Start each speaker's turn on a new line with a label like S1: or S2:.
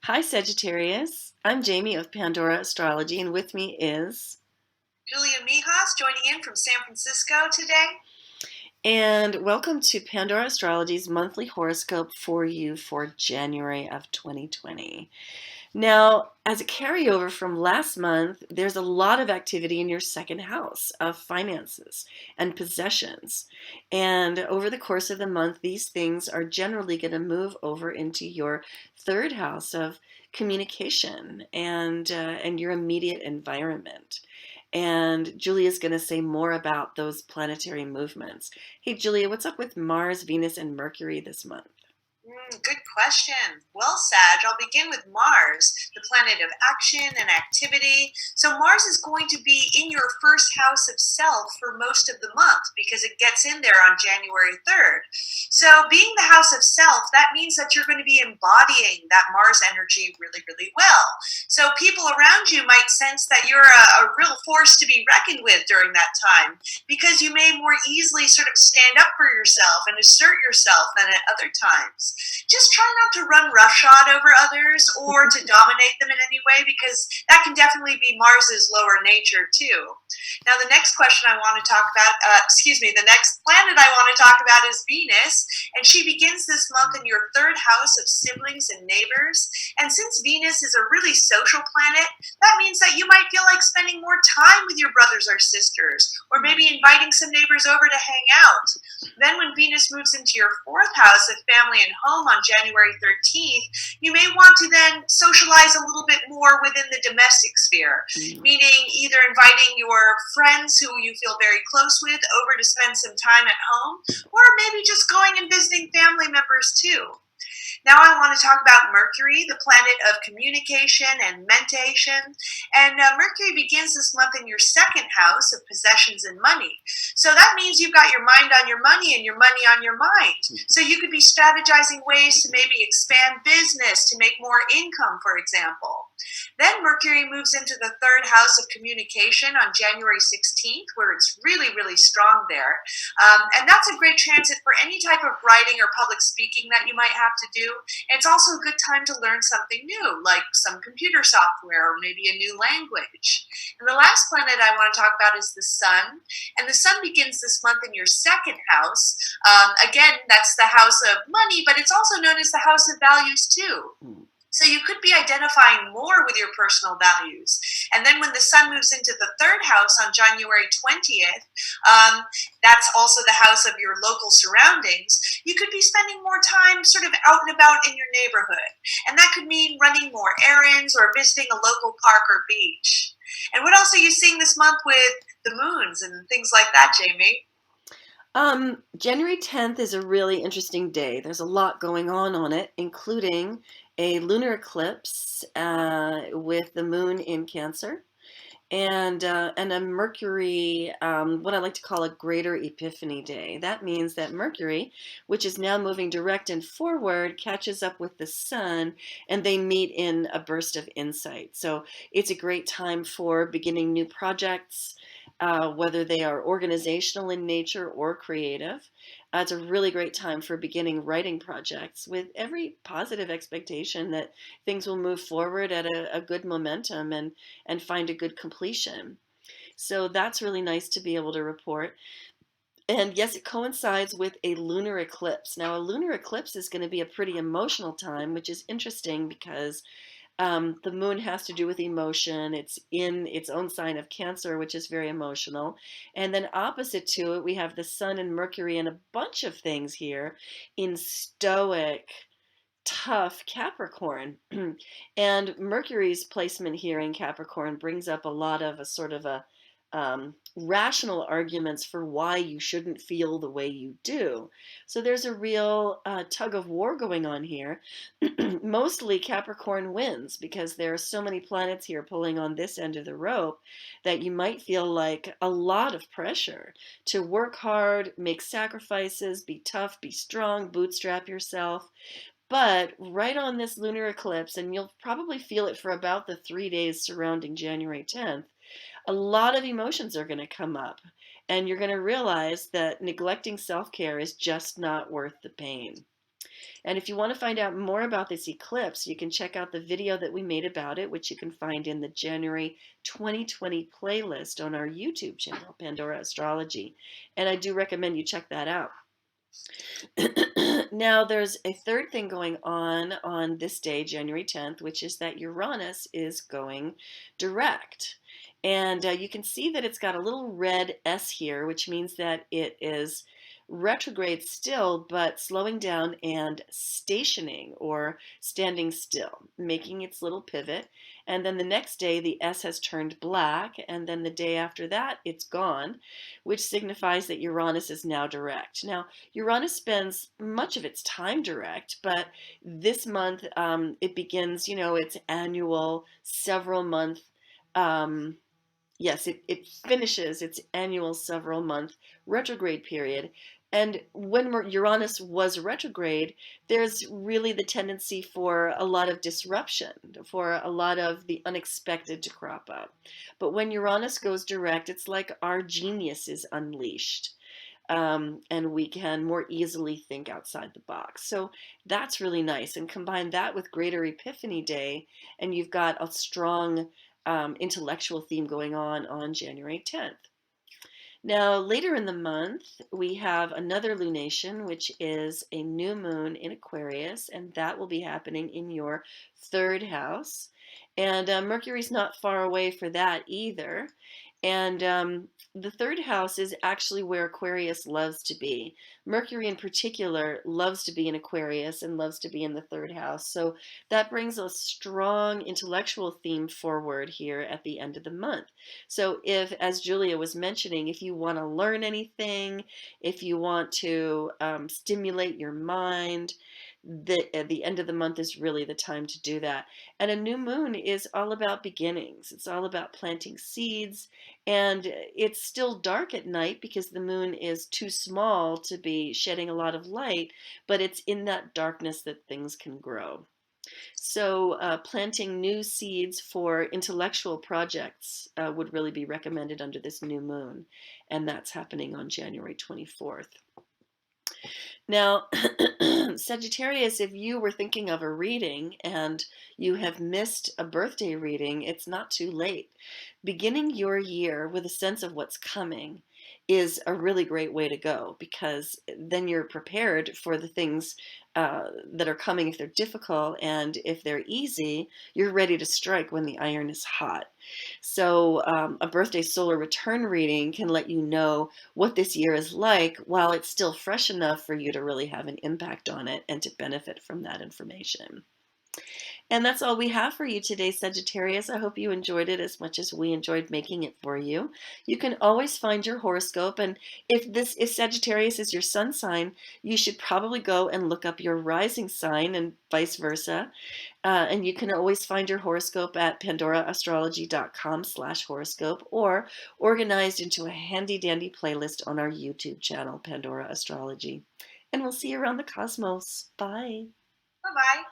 S1: Hi, Sagittarius. I'm Jamie of Pandora Astrology, and with me is.
S2: Julia Mijas joining in from San Francisco today.
S1: And welcome to Pandora Astrology's monthly horoscope for you for January of 2020. Now, as a carryover from last month, there's a lot of activity in your second house of finances and possessions. And over the course of the month, these things are generally going to move over into your third house of communication and your immediate environment. And Julia's going to say more about those planetary movements. Hey, Julia, what's up with Mars, Venus, and Mercury this month?
S2: Good question. Well, Sag, I'll begin with Mars, the planet of action and activity. So, Mars is going to be in your first house of self for most of the month because it gets in there on January 3rd. So, being the house of self, that means that you're going to be embodying that Mars energy really, really well. So, people around you might sense that you're a real force to be reckoned with during that time because you may more easily sort of stand up for yourself and assert yourself than at other times. Just try not to run roughshod over others or to dominate them in any way because that can definitely be Mars's lower nature too. Now, the next question I want to talk about, the next planet I want to talk about is Venus, and she begins this month in your third house of siblings and neighbors. And since Venus is a really social planet, that means that you might feel like spending more time with your brothers or sisters, or maybe inviting some neighbors over to hang out. Then, when Venus moves into your fourth house of family and home on January 13th, you may want to then socialize a little bit more within the domestic sphere, meaning either inviting your friends who you feel very close with over to spend some time at home, or maybe just going and visiting family members too. Now I want to talk about Mercury, the planet of communication and mentation. And Mercury begins this month in your second house of possessions and money. So that means you've got your mind on your money and your money on your mind. So you could be strategizing ways to maybe expand business, to make more income, for example. Then Mercury moves into the third house of communication on January 16th, where it's really, really strong there. And that's a great transit for any type of writing or public speaking that you might have to do. And it's also a good time to learn something new, like some computer software or maybe a new language. And the last planet I want to talk about is the Sun. And the Sun begins this month in your second house. Again, that's the house of money, but it's also known as the house of values too. So you could be identifying more with your personal values. And then when the Sun moves into the third house on January 20th, that's also the house of your local surroundings, you could be spending more time sort of out and about in your neighborhood. And that could mean running more errands or visiting a local park or beach. And what else are you seeing this month with the moons and things like that, Jamie?
S1: January 10th is a really interesting day. There's a lot going on it, including a lunar eclipse with the moon in Cancer and a Mercury, what I like to call a greater Epiphany day. That means that Mercury, which is now moving direct and forward, catches up with the Sun and they meet in a burst of insight. So it's a great time for beginning new projects, whether they are organizational in nature or creative. It's a really great time for beginning writing projects with every positive expectation that things will move forward at a good momentum and find a good completion. So that's really nice to be able to report. And yes, it coincides with a lunar eclipse. Now, a lunar eclipse is going to be a pretty emotional time, which is interesting because the moon has to do with emotion. It's in its own sign of Cancer, which is very emotional. And then opposite to it, we have the Sun and Mercury and a bunch of things here in stoic, tough Capricorn. And Mercury's placement here in Capricorn brings up a lot of a sort of a rational arguments for why you shouldn't feel the way you do. So there's a real tug of war going on here. Mostly Capricorn wins because there are so many planets here pulling on this end of the rope that you might feel like a lot of pressure to work hard, make sacrifices, be tough, be strong, bootstrap yourself. But right on this lunar eclipse, and you'll probably feel it for about the 3 days surrounding January 10th, a lot of emotions are going to come up. And you're going to realize that neglecting self care is just not worth the pain. And if you want to find out more about this eclipse, you can check out the video that we made about it, which you can find in the January 2020 playlist on our YouTube channel, Pandora Astrology. And I do recommend you check that out. Now, there's a third thing going on this day, January 10th, which is that Uranus is going direct. And you can see that it's got a little red S here, which means that it is retrograde still, but slowing down and stationing or standing still, making its little pivot. And then the next day, the S has turned black. And then the day after that, it's gone, which signifies that Uranus is now direct. Now, Uranus spends much of its time direct, but this month it begins, its annual several month. Yes, it finishes its annual several month retrograde period. And when Uranus was retrograde, there's really the tendency for a lot of disruption, for a lot of the unexpected to crop up. But when Uranus goes direct, it's like our genius is unleashed. And we can more easily think outside the box. So that's really nice. And combine that with Greater Epiphany Day, and you've got a strong intellectual theme going on January 10th. Now, later in the month, we have another lunation, which is a new moon in Aquarius, and that will be happening in your third house. And Mercury's not far away for that either. And the third house is actually where Aquarius loves to be. Mercury, in particular, loves to be in Aquarius and loves to be in the third house. So that brings a strong intellectual theme forward here at the end of the month. So if, as Julia was mentioning, if you want to learn anything, if you want to stimulate your mind, the end of the month is really the time to do that. And a new moon is all about beginnings. It's all about planting seeds. And it's still dark at night because the moon is too small to be shedding a lot of light, but it's in that darkness that things can grow. So planting new seeds for intellectual projects would really be recommended under this new moon. And that's happening on January 24th. Now, Sagittarius, if you were thinking of a reading and you have missed a birthday reading, it's not too late. Beginning your year with a sense of what's coming is a really great way to go, because then you're prepared for the things that are coming. If they're difficult and if they're easy, you're ready to strike when the iron is hot. So a birthday solar return reading can let you know what this year is like while it's still fresh enough for you to really have an impact on it and to benefit from that information. And that's all we have for you today, Sagittarius. I hope you enjoyed it as much as we enjoyed making it for you. You can always find your horoscope, and if Sagittarius is your sun sign, you should probably go and look up your rising sign and vice versa. And you can always find your horoscope at pandoraastrology.com/horoscope, or organized into a handy-dandy playlist on our YouTube channel, Pandora Astrology. And we'll see you around the cosmos. Bye.
S2: Bye-bye.